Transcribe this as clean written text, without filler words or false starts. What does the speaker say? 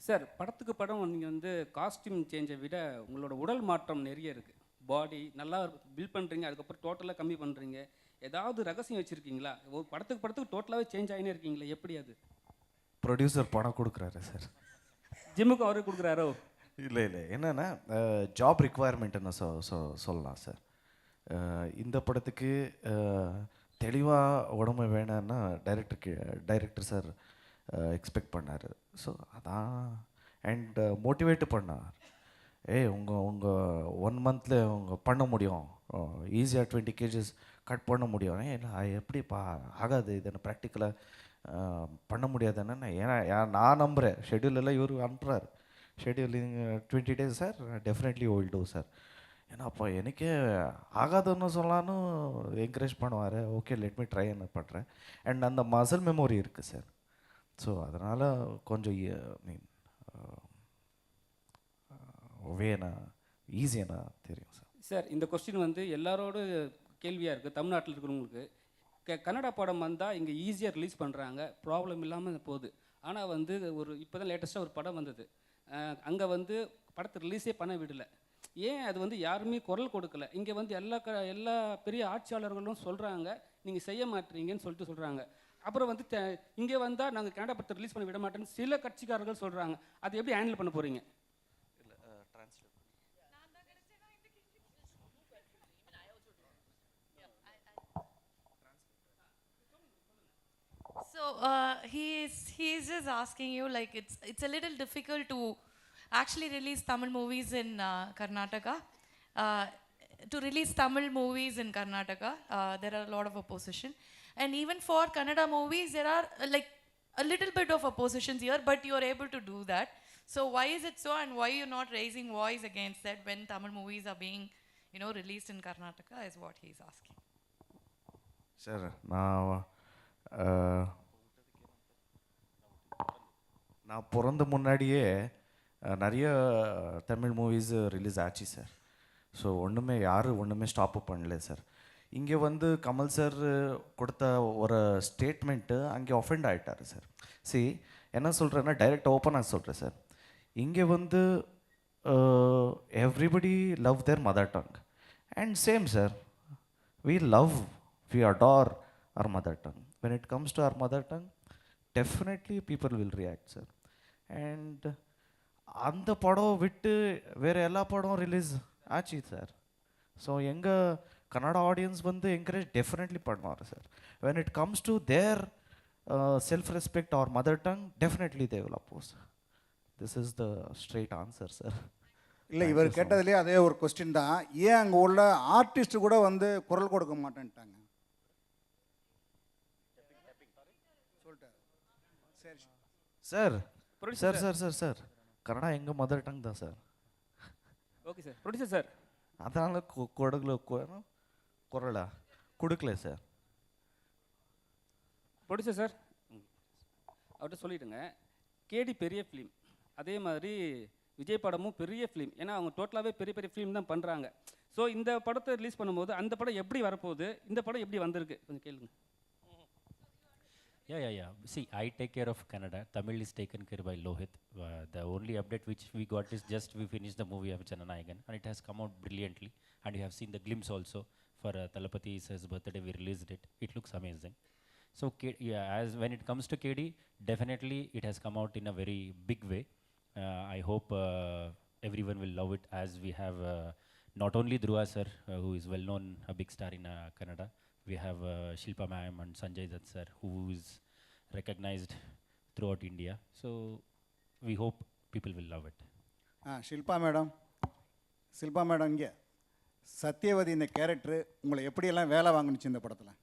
Sir படத்துக்கு படம் நீங்கள் வந்து காஸ்டியூம் சேஞ்சை விட உங்களோட உடல் மாற்றம் நிறைய இருக்குது. பாடி நல்லா பில்ட் பண்ணுறீங்க, அதுக்கப்புறம் டோட்டலாக கம்மி பண்ணுறீங்க. ஏதாவது ரகசியம் வச்சுருக்கீங்களா? ஒரு படத்துக்கு டோட்டலாகவே சேஞ்ச் ஆகினே இருக்கீங்களா, எப்படி அது? ப்ரொடியூசர் பணம் கொடுக்குறாரு சார். ஜிம்முக்கு அவரே கொடுக்குறாரோ? இல்லை இல்லை, என்னென்னா ஜாப் ரிக்குவயர்மெண்ட்டுன்னு சொல்லலாம் சார். இந்த படத்துக்கு தெளிவாக உடம்பு வேணும்னா டைரக்டர் சார் எக்ஸ்பெக்ட் பண்ணார். ஸோ அதான் அண்ட் மோட்டிவேட்டு பண்ணார். உங்கள் 1 மந்தில் பண்ண முடியும், ஈஸியாக 20 kgs கட் பண்ண முடியும். எப்படிப்பா ஆகாது, இது என்ன ப்ராக்டிக்கலாக பண்ண முடியாதுன்னு ஏன்னா நான் நம்புகிறேன். ஷெட்யூல் எல்லாம் இவர் அனுப்புகிறார். Scheduling 20 days sir, definitely will do sir. ஏன்னா அப்போ எனக்கே ஆகாதுன்னு சொல்லலான்னு என்கரேஜ் பண்ணுவார். ஓகே லெட் மீ ட்ரை என்ன பண்ணுறேன். அண்ட் அந்த மசில் மெமரி இருக்குது சார். ஸோ அதனால் கொஞ்சம் மீன் வேணா ஈஸியானா தெரியும் சார். சார் இந்த கொஸ்டின் வந்து எல்லாரோட கேள்வியாக இருக்குது. தமிழ்நாட்டில் இருக்கிறவங்களுக்கு கன்னடா படம் வந்தால் இங்கே ஈஸியாக ரிலீஸ் பண்ணுறாங்க, ப்ராப்ளம் இல்லாமல் போகுது. ஆனால் வந்து ஒரு இப்போ தான் லேட்டஸ்ட்டாக ஒரு படம் வந்தது, அங்கே வந்து படத்தை ரிலீஸே பண்ண விடலை. ஏன் அது வந்து யாருமே குரல் கொடுக்கல? இங்கே வந்து எல்லா பெரிய ஆட்சியாளர்களும் சொல்கிறாங்க நீங்கள் செய்ய மாட்டீங்கன்னு சொல்கிறாங்க. அப்புறம் வந்து இங்கே வந்தால் நாங்கள் கன்னடா படத்தை ரிலீஸ் பண்ண விட மாட்டேன்னு சில கட்சிக்காரர்கள் சொல்கிறாங்க. அது எப்படி ஹேண்டில் பண்ண போகிறீங்க? So he's just asking you, like, it's a little difficult to actually release Tamil movies in Karnataka. To release Tamil movies in Karnataka, there are a lot of opposition, and even for Kannada movies there are like a little bit of oppositions here, but you are able to do that. So why is it so, and why you're not raising voice against that when Tamil movies are being, released in Karnataka, is what he's asking. Sir, நான் பிறந்த முன்னாடியே நிறைய Tamil movies release ஆச்சு sir. So ஒன்றுமே stop பண்ணல sir. இங்கே வந்து Kamal sir கொடுத்த ஒரு ஸ்டேட்மெண்ட்டு அங்கே ஒஃபெண்ட் ஆகிட்டார் சார். என்ன சொல்கிறேன்னா டைரெக்ட் ஓப்பனாக சொல்கிறேன் சார். இங்கே வந்து everybody love there mother tongue and same sir, we adore our mother tongue. When it comes to our mother tongue, definitely people will react, sir. And அந்த படம் விட்டு வேறு எல்லா படம் ரிலீஸ் ஆச்சு சார். ஸோ எங்கள் கன்னடா ஆடியன்ஸ் வந்து என்கரேஜ் டெஃபினெட்லி பண்ணுவார் sir. When it comes to their self respect or mother tongue, definitely they will oppose. This is the straight answer sir. இல்லை, இவர் கேட்டதுலேயே அதே ஒரு கொஸ்டின் தான். ஏன் அங்கே உள்ள ஆர்டிஸ்ட் கூட வந்து குரல் கொடுக்க மாட்டேன்ட்டாங்க சார். சார் கன்னடா எங்கள் மதர் டங் தான் sir. Okay sir. Producer sir, அதனால் குரலா கொடுக்கல சார். ப்ரொடியூசர் சார், அவர்கிட்ட சொல்லிவிடுங்க, கேடி பெரிய ஃபிலிம், அதே மாதிரி விஜய் படமும் பெரிய ஃபிலிம். ஏன்னா அவங்க டோட்டலாகவே பெரிய பெரிய ஃபிலிம் தான் பண்ணுறாங்க. ஸோ இந்த படத்தை ரிலீஸ் பண்ணும்போது அந்த படம் எப்படி வரப்போகுது, இந்த படம் எப்படி வந்திருக்கு, கொஞ்சம் கேளுங்க. Yeah. See, I take care of Kannada. Tamil is taken care by Lohit. The only update which we got is just we finished the movie of Jananayagan, and it has come out brilliantly. And you have seen the glimpse also for Talapati's birthday. We released it. It looks amazing. So as when it comes to KD, definitely it has come out in a very big way. I hope everyone will love it, as we have not only Dhruva sir, who is well known, a big star in Kannada. We have Shilpa ma'am and Sanjay Dutt sir, who is recognized throughout India. So we hope people will love it. Shilpa madam இங்கே சத்யவதி இந்த character உங்களை எப்படியெல்லாம் வேலை வாங்கினுச்சு இந்த படத்தில்?